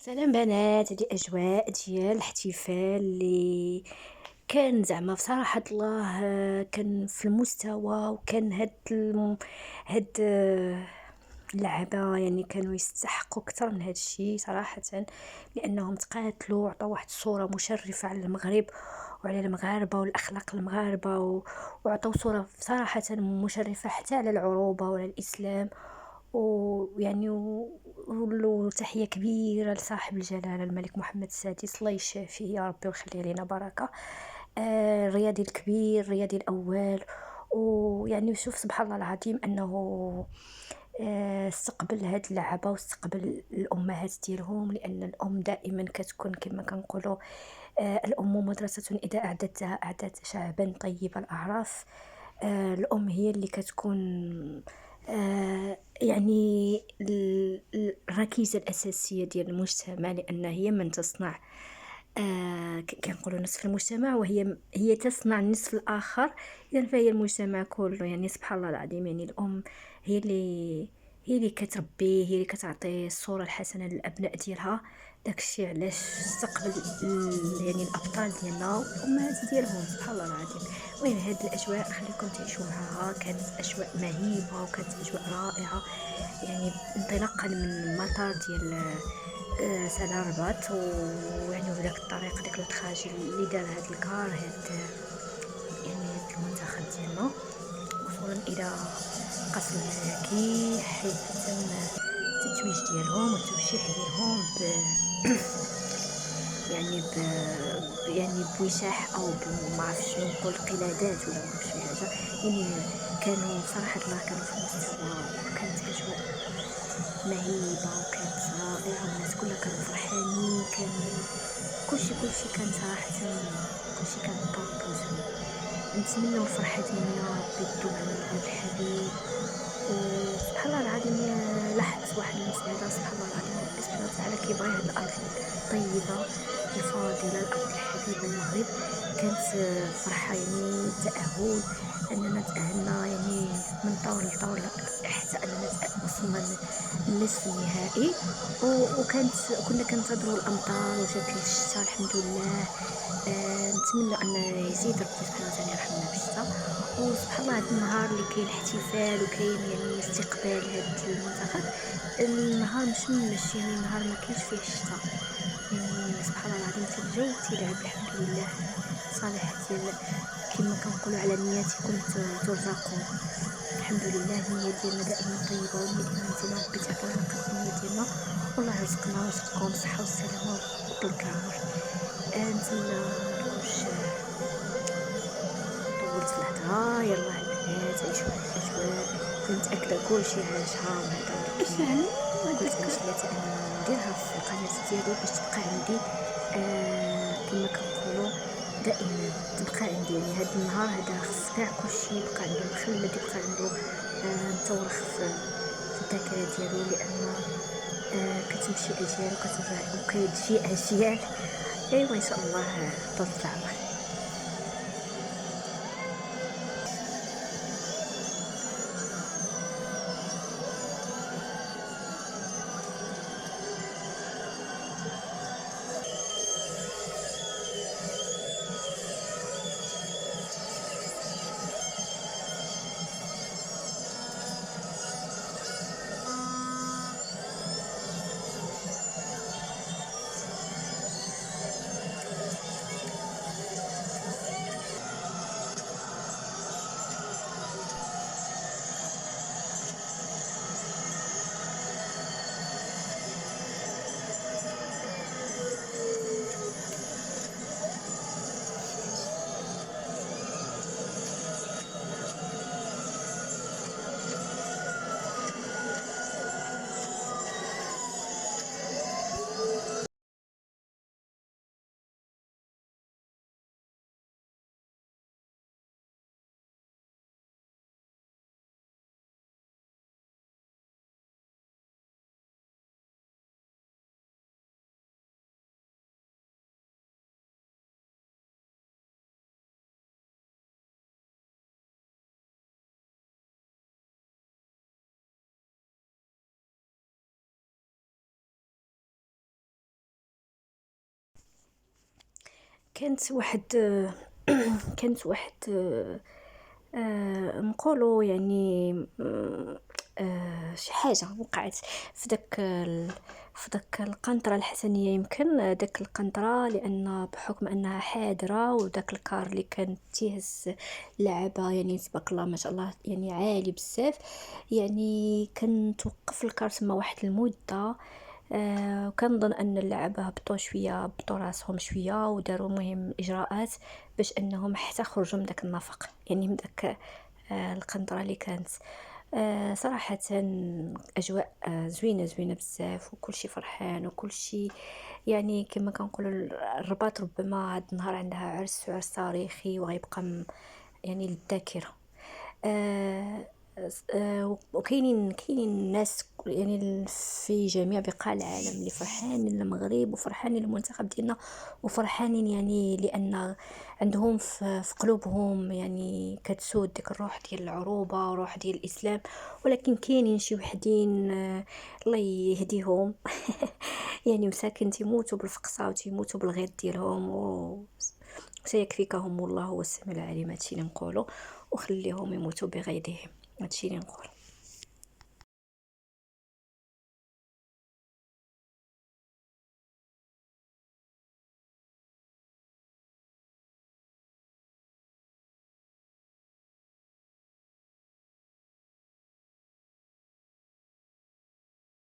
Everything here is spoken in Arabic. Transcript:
سلام بنات، هذه اجواء ديال الاحتفال اللي كان زعما بصراحة الله، كان في المستوى، وكان هاد اللعبة يعني كانوا يستحقوا اكثر من هاد الشيء صراحة، لانهم تقاتلوا وعطوا واحد الصورة مشرفة على المغرب وعلى المغاربة والاخلاق المغاربة وعطوا صورة صراحة مشرفة حتى على العروبة وعلى الاسلام. ويعني وتحية كبيرة لصاحب الجلالة الملك محمد السادس، الله يشافيه يا ربي ويخلي علينا بركة. الرياضي الكبير، الرياضي الأول. ويعني شوف سبحان الله العظيم أنه استقبل هاد اللعبة واستقبل الأمهات ديالهم، لأن الأم دائما كتكون كما كنقولوا، الأم مدرسة إذا أعددتها أعددت شعبا طيب الأعراف. الأم هي اللي كتكون يعني الركيزة الأساسية ديال المجتمع، لأن هي من تصنع، كنقولوا نصف المجتمع، وهي تصنع النصف الآخر. إذن فهي المجتمع كله، يعني سبحان الله العظيم. يعني الأم هي اللي كتربيه، هي اللي كتعطي الصورة الحسنة للأبناء ديالها. داكشي علاش استقبل يعني الأبطال ديالنا والأمهات ديالهم، سبحان الله العظيم. المهم هاد الأجواء خليكم تعيشوا معها، كانت أجواء مهيبة وكانت أجواء رائعة. يعني انطلاقا من المطار ديال سلا رباط، ويعني بهذاك الطريق داك التراجي اللي دار هاد الكار، يعني هاد المنتخب ديالنا، وصولا الى قصر الملكي، حيث تم التتويج ديالهم والتوشيح ديالهم يعني يعني بوشاح او ما عرفتش شنو نقول، قلادات ولا ما عرفتش شي حاجه. يعني كانوا صراحه الله كانوا في المستوى، وكانت اجواء مهيبه وكانت رائعه، والناس كلها كانوا فرحانين. كان كلشي كان صراحه، كلشي كان طاب وزوين. نتمنوا الفرحه ديالنا يا ربي تدوم على البلاد الحبيب. وسبحان الله العظيم، لاحظت واحد المسألة، سبحان الله العظيم، ربي سبحانه وتعالى كيبغي هاد الأرض الطيبة الفاضلة، الأرض الحبيبة المغرب. كانت فرحة، يعني تأهل أننا تأهلنا يعني من طور لطور، حتى أننا وصلنا للنصف النهائي. كنا كنتظروا الأمطار، وجات الشتاء الحمد لله. نتمنى أن يزيد ربي سبحانه وتعالى يرحمنا بالشتاء. وسبحان الله، هذا النهار اللي كاين الاحتفال وكاين يعني استقبال هذا المنتخب، النهار ماشي يعني نهار ما كاينش فيه الشتاء. يعني سبحان الله العظيم، الجو تيلعب الحمد لله. صالح ديال كما كنقولوا، على نياتكم ترزقون. الحمد لله، النية ديالنا دائما طيبة، والنية ديالنا مزيانة. ربي تعطينا حق النية ديالنا، والله يرزقنا ويرزقكم الصحة والسلامة وطول العمر. نتمنى منكونش طولت في الهضره. يلا البنات عيشوا هاد الاجواء. كنت متاكده كلشي عاشها وهذا، ايش ولكن يعني قلت هذاك؟ علاش لا انني نديرها في القناه ديالي باش تبقى عندي، كما كنقولوا دائما تبقى عندي. يعني هاد النهار هذا خص كاع كلشي يبقى عنده مخلد، يبقى عنده متورخ في الذاكره ديالو، لان كتمشي اجيال وكترجع وكتجي اجيال. ايوا ان شاء الله طول العمر. كانت واحد كانت واحد نقولوا يعني شي حاجة وقعت في في داك القنطرة الحسنية. يمكن داك القنطرة لأن بحكم أنها حاضرة، وداك الكار اللي كان تيهز لعبة يعني تبارك الله ما شاء الله يعني عالي بزاف. يعني كان توقف الكار تما واحد المدة. وكنظن ان اللعبة هبطوا شويه، هبطوا راسهم شويه وداروا مهم اجراءات باش انهم حتى خرجوا من داك النفق، يعني من داك القنطرة اللي كانت. صراحة أجواء زوينة زوينة بزاف، وكل شي فرحان وكل شي. يعني كما كنقولوا الرباط ربما هاد النهار عندها عرس تاريخي وغيبقى يعني للذاكرة. آه، وكاينين ناس يعني في جميع بقاع العالم اللي فرحانين للمغرب وفرحانين للمنتخب ديالنا، وفرحانين يعني لان عندهم في قلوبهم يعني كتسود ديك الروح ديال العروبه وروح ديال الاسلام. ولكن كاينين شي وحدين الله يهديهم يعني مساكن تيموتوا بالفقصه وتيموتوا بالغيظ ديالهم سيكفيكهم الله هو السميع العليم. هادشي اللي نقوله، وخليهم يموتوا بغيظهم. هادشي اللي نقول.